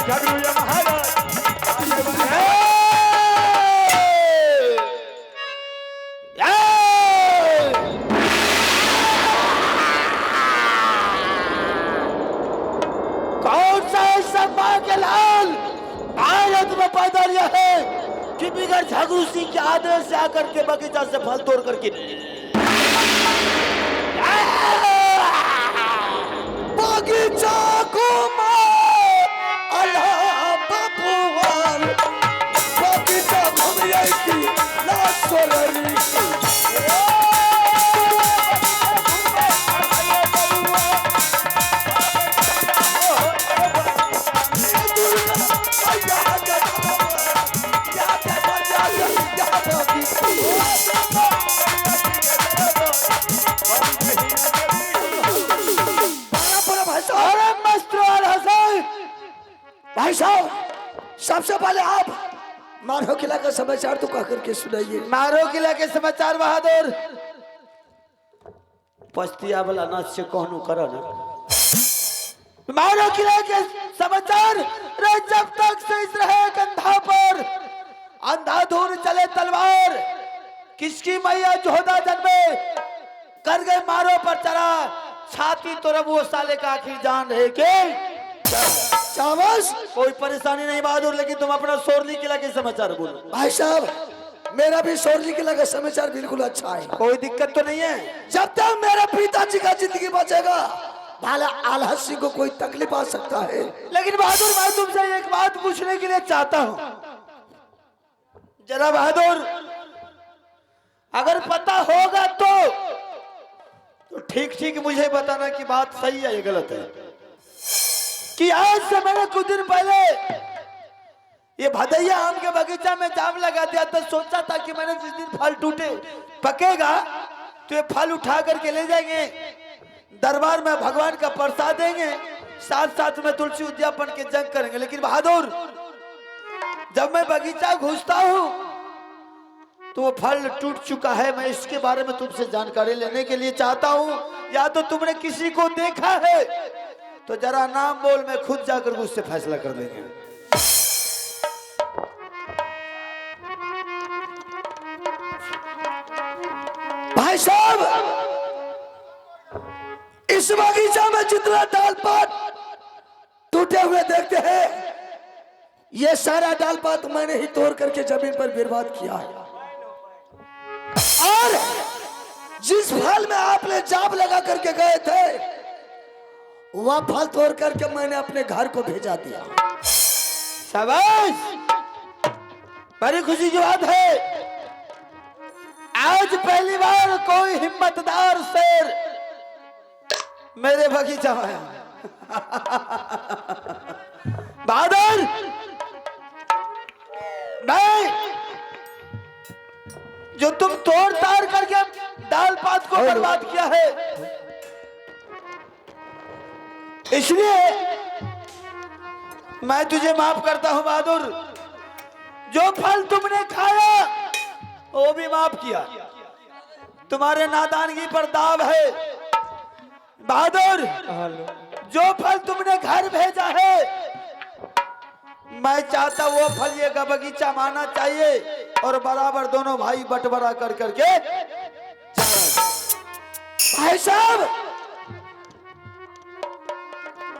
झगड़ू या महाराज कौन सा ऐसा मां के लाल भारत में पैदा लिया है कि बिगड़ झगड़ू सिंह के आदेश से आकर के बगीचा से फल तोड़ करके बगीचा को अल्लाह बबुआन बगीचा भूमिया की लाश सोलरी भाई साहब, सबसे पहले आप मारो किला का समाचार तो कह करके सुनाइए। मारो किला के समाचार बहादुर पस्तिया वाला नाच से कहनू करो ना। मारो किला के समाचार रे जब तक से इस रहे कंधा पर अंधाधुन चले तलवार किसकी मैया जोधा जन्मे कर गए मारो पर चढ़ा छाती तो रब वो साले का आखिर जान रहे के शाबाश। कोई परेशानी नहीं बहादुर, लेकिन तुम अपना सोरली किला के समाचार बोलो। भाई साहब, मेरा भी सोरली किला का समाचार बिल्कुल अच्छा है, कोई दिक्कत तो नहीं है। जब तक मेरा पिताजी का जिंदगी बचेगा भाला आलहत सिंह को कोई तकलीफ आ सकता है। लेकिन बहादुर, मैं तुमसे एक बात पूछने के लिए चाहता हूँ। जरा बहादुर, अगर पता होगा तो ठीक ठीक मुझे बताना कि बात सही है या गलत है। कि आज से मैंने कुछ दिन पहले ये भदैया आम के बगीचा में जाम लगा दिया था। सोचा था कि मैंने जिस दिन फल टूटे पकेगा तो ये फल उठा करके ले जाएंगे, दरबार में भगवान का प्रसाद देंगे, साथ साथ में तुलसी उद्यापन के जंग करेंगे। लेकिन बहादुर, जब मैं बगीचा घुसता हूँ तो वो फल टूट चुका है। मैं इसके बारे में तुमसे जानकारी लेने के लिए चाहता हूँ। या तो तुमने किसी को देखा है तो जरा नाम बोल, मैं खुद जाकर उससे फैसला कर देंगे। भाई साहब, इस बगीचा में जितना डाल पात टूटे हुए देखते हैं, ये सारा डाल पात मैंने ही तोड़ करके जमीन पर बर्बाद किया है। और जिस फल में आपने जाम लगा करके गए थे वह फल तोड़ करके मैंने अपने घर को भेजा दिया। शाबाश, बड़ी खुशी की बात है। आज पहली बार कोई हिम्मतदार शेर मेरे बगीचा में आया। बहादुर, नहीं, जो तुम तोड़ ताड़ करके दाल पात को बर्बाद किया है, इसलिए मैं तुझे माफ करता हूं बहादुर। जो फल तुमने खाया वो भी माफ किया, तुम्हारे नादानगी पर दाव है। बहादुर, जो फल तुमने घर भेजा है, मैं चाहता वो फल ये का बगीचा माना चाहिए और बराबर दोनों भाई बंटवारा कर करके। भाई साहब,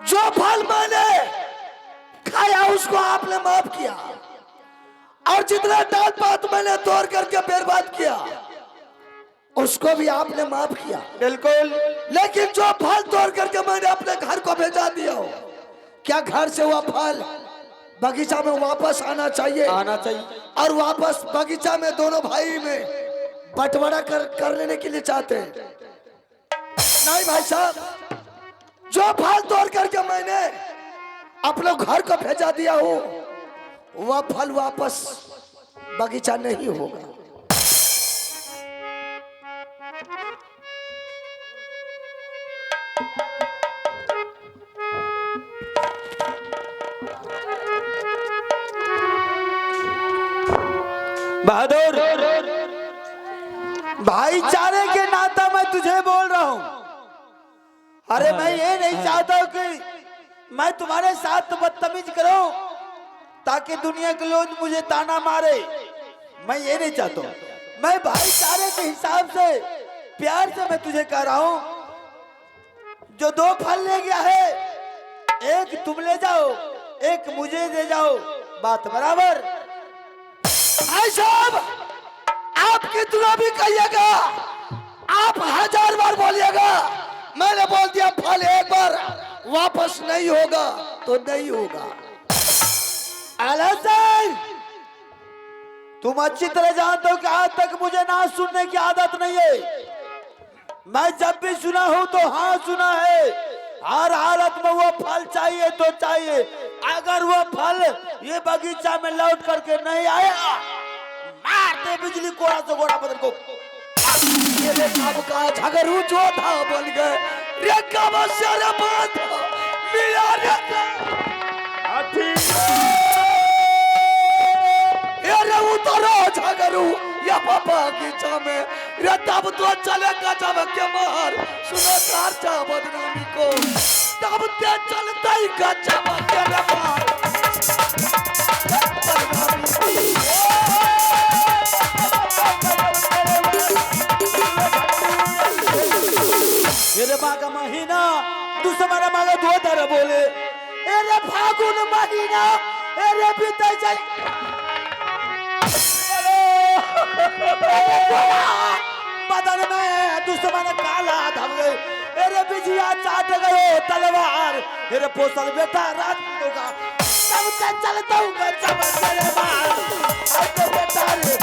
जो फल मैंने खाया उसको आपने माफ किया और जितना डाल पात मैंने तोड़ करके बर्बाद किया उसको भी आपने माफ किया। बिल्कुल, लेकिन जो फल तोड़ करके मैंने अपने घर को भेजा दिया हो, क्या घर से वह फल बगीचा में वापस आना चाहिए? आना चाहिए। और वापस बगीचा में दोनों भाई में बंटवारा कर लेने के लिए चाहते हैं? नहीं भाई साहब, जो फल तोड़ करके मैंने अपने घर को भेजा दिया हो वह फल वापस बगीचा नहीं होगा। बहादुर, भाईचारे के नाता मैं तुझे बोल रहा हूं। अरे मैं ये नहीं चाहता कि मैं तुम्हारे साथ बदतमीज करूं ताकि दुनिया के लोग मुझे ताना मारे? मैं ये नहीं चाहता हूं। मैं भाईचारे के हिसाब से प्यार से मैं तुझे कह रहा हूं, जो 2 फल ले गया है, एक तुम ले जाओ, एक मुझे दे जाओ, बात बराबर। भाई साहब, आप कितना भी कहिएगा, आप 1000 बार बोलिएगा, मैंने बोल दिया फल एक बार वापस नहीं होगा तो नहीं होगा। अलहसन, तुम अच्छी तरह जानते हो कि आज तक मुझे ना सुनने की आदत नहीं है। मैं जब भी सुना हूं तो हाँ सुना है। हर हालत में वो फल चाहिए तो चाहिए। अगर वो फल ये बगीचा में लौट करके नहीं आया, मारते बिजली कोड़ा से घोड़ा बदल को। ये कब का झगड़ू जो था बन गए रे, कब सारा बात मिला रे रे उतरो झगड़ू या पापा की में रे, तब तो चलेगा जब के मार सुनो कारचा बदनामी को, तब ते चलता ही गच्चा के रे मार मेरे माँ का महीना दुश्मन मांगे 2 तरह बोले, अरे फागुन महीना अरे बीते जाए बदन में दुश्मन काला धम गए, अरे बिजिया चाट गए तलवार, अरे पोसल बेटा राजपूतों का, तब तक चलता हूँ गच्चा बच्चे मार, अब बेटा रे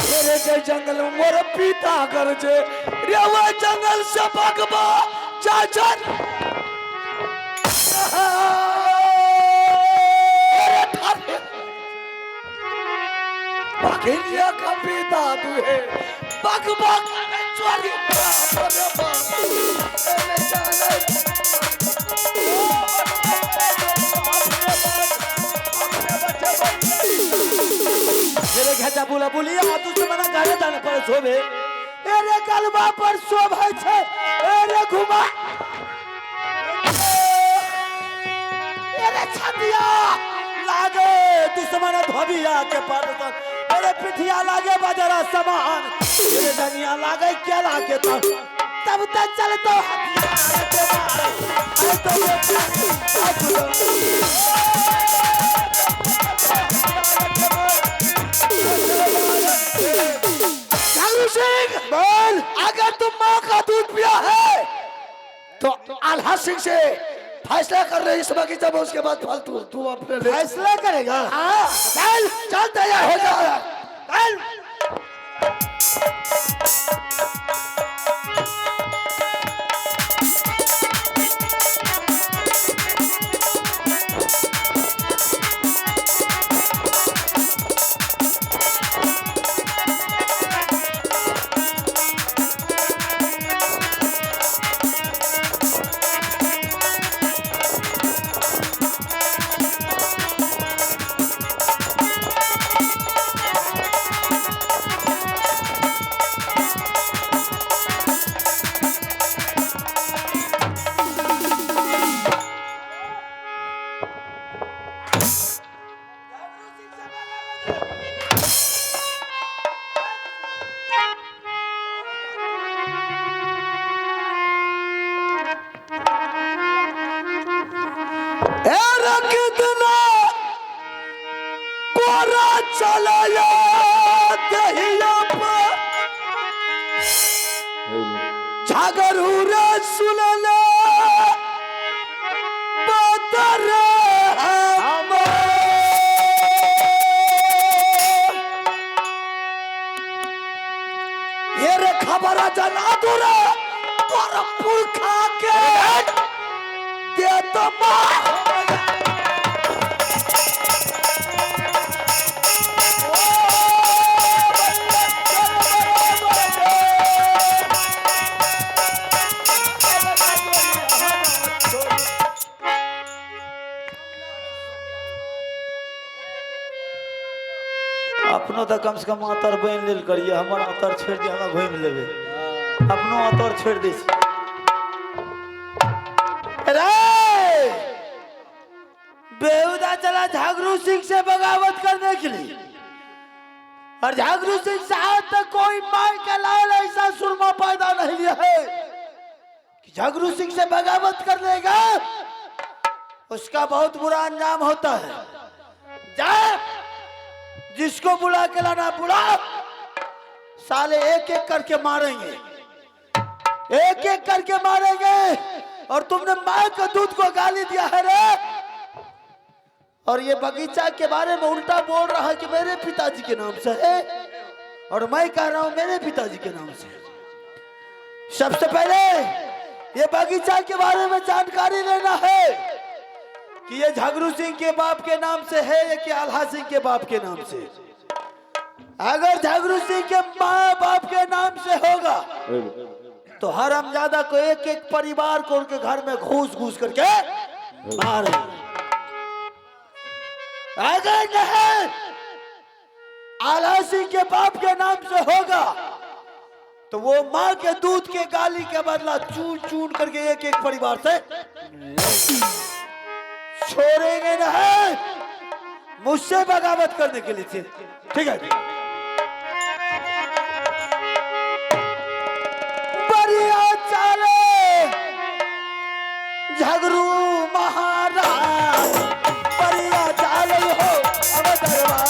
मेरे के जंगल मोर पीता कर जे रे, वो जंगल से भगवा चाचन बघिलिया का पीता तू है, भगवा चोरी मेरे घाटा बोला बोलिए तू से मना घरे जाने पर शोभे, अरे गलबा पर शोभे छे, अरे घुमा अरे छतिया लागे दुश्मन धोबिया के पास, अरे पिठिया लागे बजरा समान, अरे धनिया लागे क्या लागे तब तक चलतो बोल, अगर तुम माँ का दूध पिया है तो आल्हा सिंह से फैसला कर रहे इस बगीचा में, उसके बाद फालतू तू अपने फैसला करेगा। हाँ चल चल तैयार हो जा, चल चलाया दहिया पर झगड़ू रे सुनले बदर ये रे खबर जना दूर तोर पुरखा के दे तो मार अपनो तो कम से कम अतर बन लेल करिए, हमर अतर छोड़ दिया, हम घूम लेबे, अपनो अतर छोड़ दी। बेहुदा चला झागरू सिंह से बगावत करने के लिए, और झागरू सिंह से आज तक कोई मार का लाल ऐसा सुरमा पैदा नहीं लिया है कि झागरू सिंह से बगावत कर लेगा, उसका बहुत बुरा अंजाम होता है। जा जिसको बुला के लाना बुला, साले एक एक करके मारेंगे, एक एक करके मारेंगे। और तुमने माँ के दूध को गाली दिया है रे, और ये बगीचा के बारे में उल्टा बोल रहा है कि मेरे पिताजी के नाम से है, और मैं कह रहा हूं मेरे पिताजी के नाम से। सबसे पहले ये बगीचा के बारे में जानकारी लेना है कि ये झागरू सिंह के बाप के नाम से है या कि आल्हा सिंह के बाप के नाम से। अगर झागरू सिंह के माँ बाप के नाम से होगा तो हरामजादा को एक एक परिवार को उनके घर में घूस घूस करके मारे। अगर नहीं आल्हा सिंह के बाप के नाम से होगा तो वो माँ के दूध के गाली के बदला चून चून करके एक एक परिवार से छोड़ेंगे नहीं, मुझसे बगावत करने के लिए। ठीक है, बढ़िया चाले झगरू महाराज, बढ़िया चाले हो अब दरबार।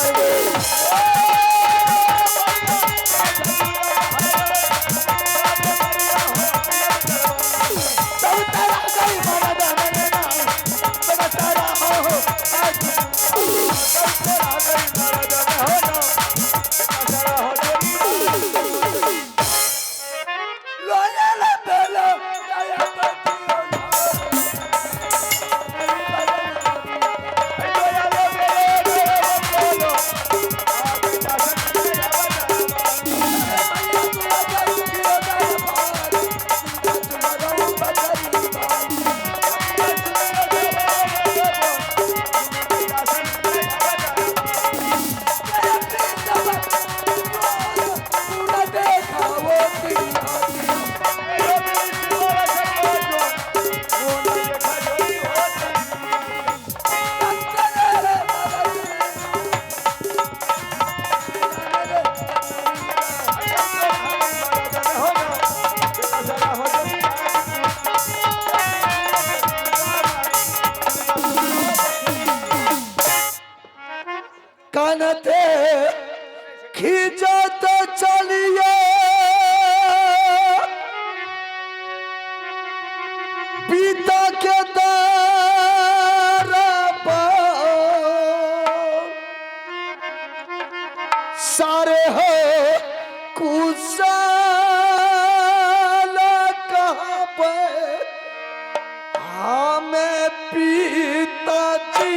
कानते खींचत चलिए पिता के दर पर, सारे हो कुशल कहाँ पे हमें पिताजी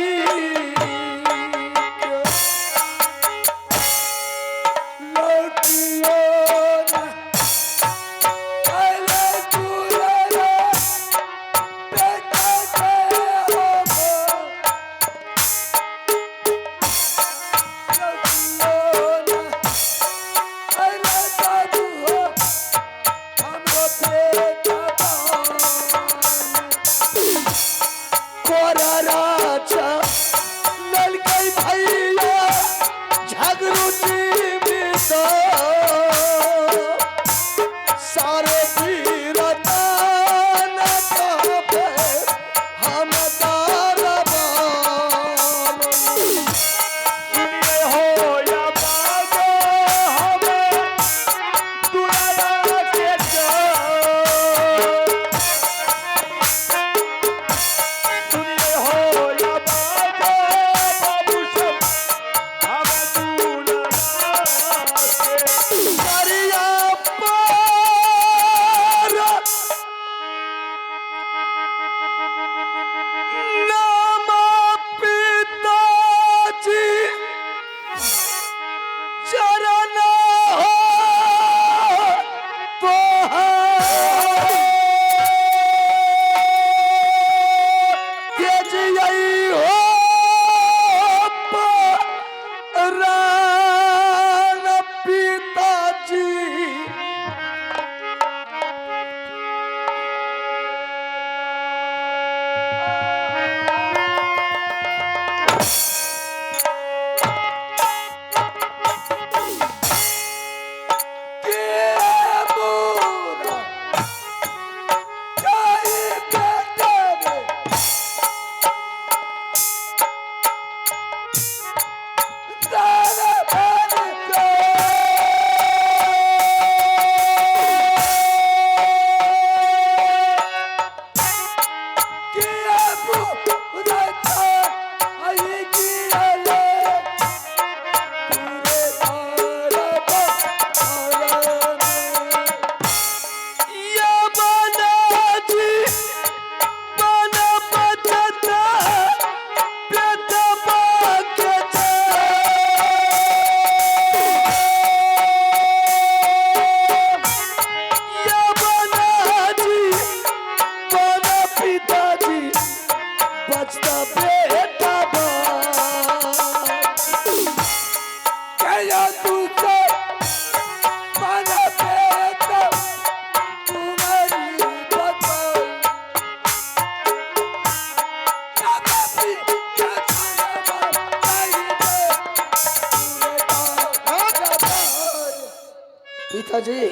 जी,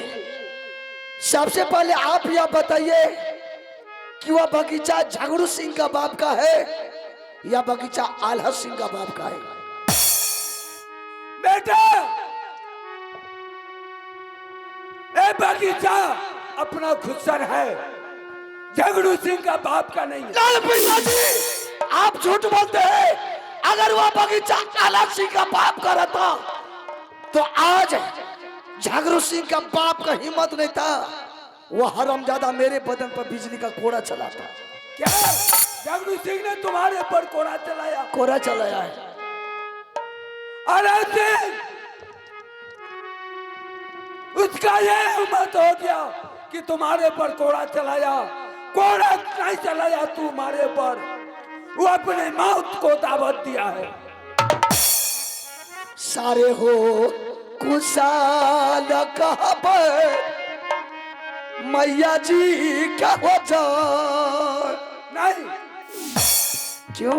सबसे पहले आप यह बताइए कि वह बगीचा झगड़ू सिंह का बाप का है या बगीचा आल्हा सिंह का बाप का है? बेटा, ये बगीचा अपना खुदसर है, झगड़ू सिंह का बाप का नहीं है। लाल पिताजी, आप झूठ बोलते हैं। अगर वह बगीचा आल्हा सिंह का बाप का रहता तो आज झगड़ू सिंह का बाप का हिम्मत नहीं था, वह हरामजादा मेरे बदन पर बिजली का कोड़ा चलाता। क्या झगड़ू सिंह ने तुम्हारे पर कोड़ा चलाया? कोड़ा चलाया है। अरे सिंह, उसका ये हिम्मत हो गया कि तुम्हारे पर कोड़ा चलाया। कोड़ा नहीं चलाया तुम्हारे पर, वो अपने मौत को दावत दिया है। सारे हो कुशाल कहबर मैया जी क्या हो जाए? नहीं, क्यों?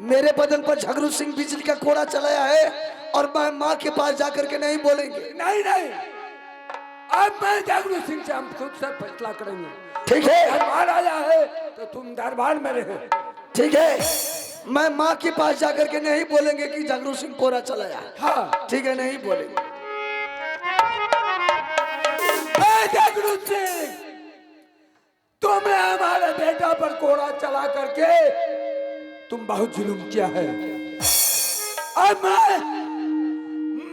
मेरे बदन पर झगड़ू सिंह बिजली का कोड़ा चलाया है और मैं माँ के पास जाकर के नहीं बोलेंगे। नहीं नहीं, अब मैं झगड़ू सिंह से हम खुद से फैसला करेंगे। ठीक है, दरबार आया है तो तुम दरबार में रहो। ठीक है, मैं माँ के पास जाकर के नहीं बोलेंगे कि झगड़ू सिंह कोड़ा चलाया है। हाँ ठीक है, नहीं बोलेंगे। झगड़ू सिंह, तुमने हमारे बेटा पर कोड़ा चला करके तुम बहुत जुल्म किया है। अब मैं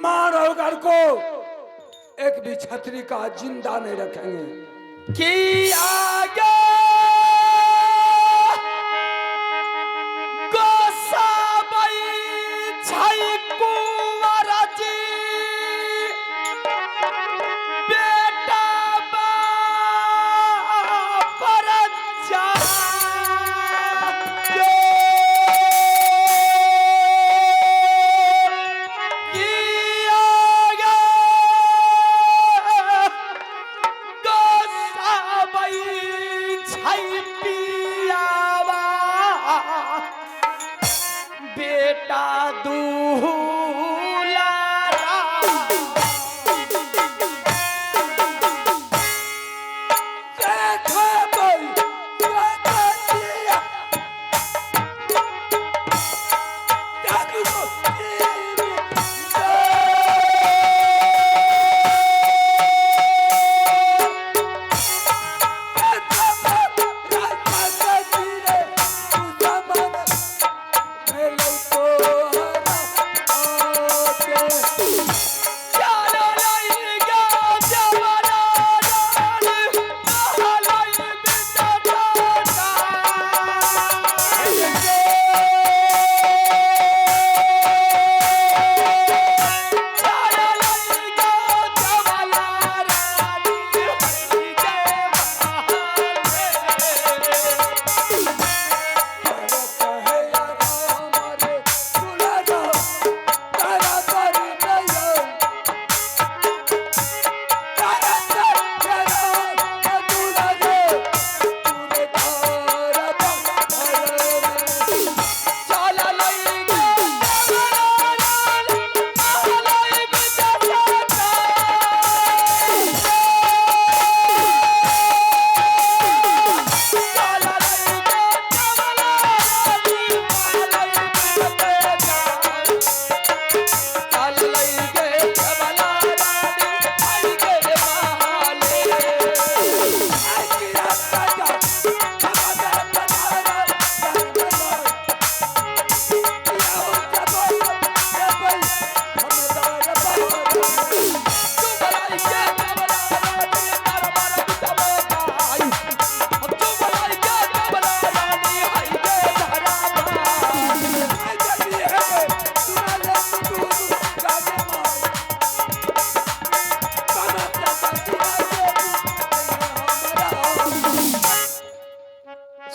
मानवगढ़ को एक भी छतरी का जिंदा नहीं रखेंगे कि आगे गोसाबाई छाई कुंवर जी बेटा पर जा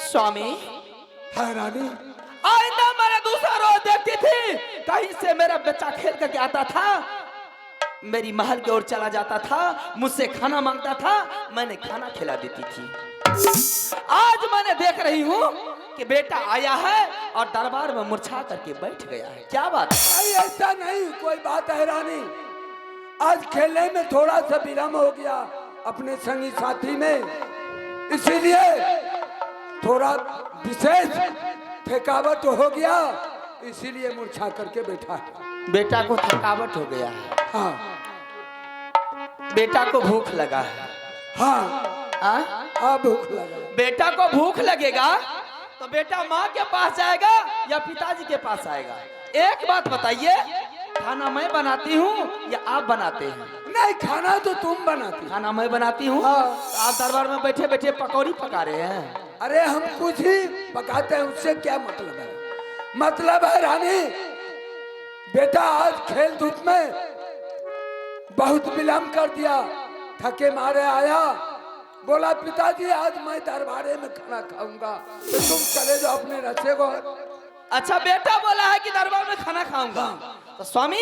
स्वामी, है रानी, आइंदा मैंने दूसरा रोज देखती थी कहीं से मेरा बच्चा खेल करके आता था, मेरी महल की ओर चला जाता था, मुझसे खाना मांगता था, मैंने खाना खिला देती थी। आज मैंने देख रही हूँ कि बेटा आया है और दरबार में मुरझा करके बैठ गया है। क्या बात है? ऐसा नहीं कोई बात है रानी। आज खेलने में थोड़ा सा विलम्ब हो गया अपने संगी साथी में, इसीलिए थोड़ा विशेष थकावट हो गया, इसीलिए मूर्छा करके बैठा है। बेटा को थकावट हो गया है, हाँ बेटा को भूख लगा है। हाँ हाँ? हाँ भूख लगा। बेटा को भूख लगेगा तो बेटा माँ के पास जाएगा या पिताजी के पास आएगा? एक बात बताइए, खाना मैं बनाती हूँ या आप बनाते हैं? नहीं, खाना तो तुम बनाती। खाना मैं बनाती हूँ। हाँ। आप दरबार में बैठे बैठे पकौड़ी पका रहे हैं। अरे हम कुछ ही पकाते हैं, उससे क्या मतलब है? मतलब है रानी, बेटा आज खेल धूप में बहुत विलम्ब कर दिया, थके मारे आया, बोला पिताजी आज मैं दरबारे में खाना खाऊंगा, तो तुम चले जाओ अपने रस्से को। अच्छा, बेटा बोला है कि दरबार में खाना खाऊंगा, तो स्वामी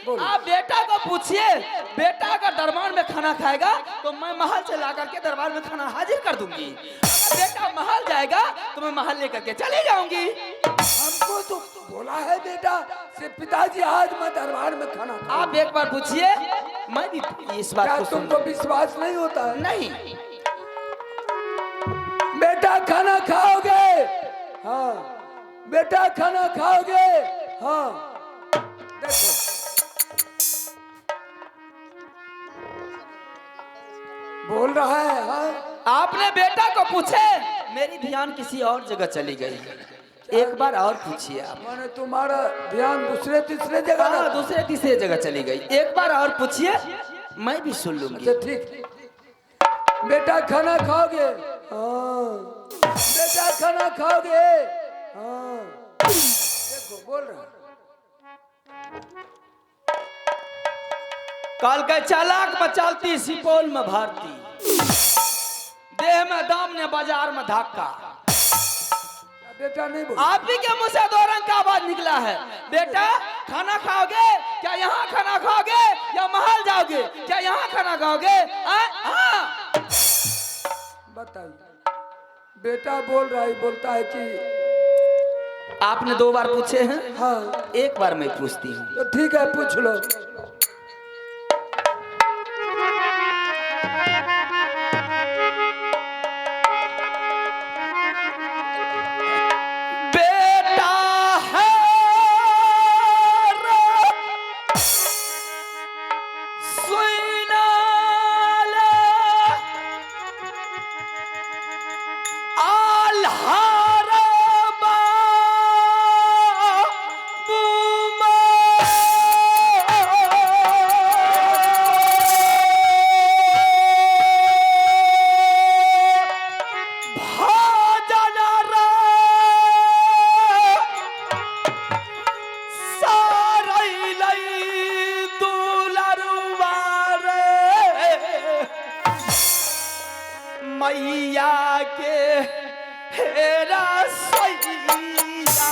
आप बेटा को पूछिए, बेटा अगर दरबार में खाना खाएगा तो मैं महल से ला करके दरबार में खाना हाजिर कर दूंगी। अगर बेटा महल जाएगा तो मैं महल लेकर के चली जाऊंगी। हमको तो बोला है बेटा से पिताजी आज मैं दरबार में खाना खाऊंगा। आप एक बार पूछिए, मैं भी इस बात क्या को सुन तुमको विश्वास नहीं होता है? नहीं। बेटा खाना खाओगे? हाँ बेटा खाना खाओगे? हाँ देखो बोल रहा है। हाँ आपने बेटा को पूछे, मेरी ध्यान किसी और जगह चली गई। एक बार और पूछिए आप। मैंने तुम्हारा ध्यान दूसरे तीसरे जगह हाँ, था। दूसरे तीसरे जगह चली गई। एक बार और पूछिए, मैं भी सुन लूंगी। अच्छा ठीक। बेटा खाना खाओगे? हाँ। बेटा खाना खाओगे? हाँ। देखो बोल रहा है। काल का चालाक मचालती सिपोल में भारती, देह में दाम ने बाजार में धक्का। बेटा नहीं बोल। आप ही के मुंह से दो रंग का आवाज निकला है। बेटा खाना खाओगे? क्या यहाँ खाना खाओगे या महल जाओगे? क्या यहाँ खाना खाओगे? हाँ। बताइए। बेटा बोल रहा है, बोलता है कि आपने दो बार पूछे हैं। हाँ एक बार मैं पूछती हूँ। तो ठीक है पूछ लो। बेटा है सुना ले आल्हार मैया के हेरा सैया।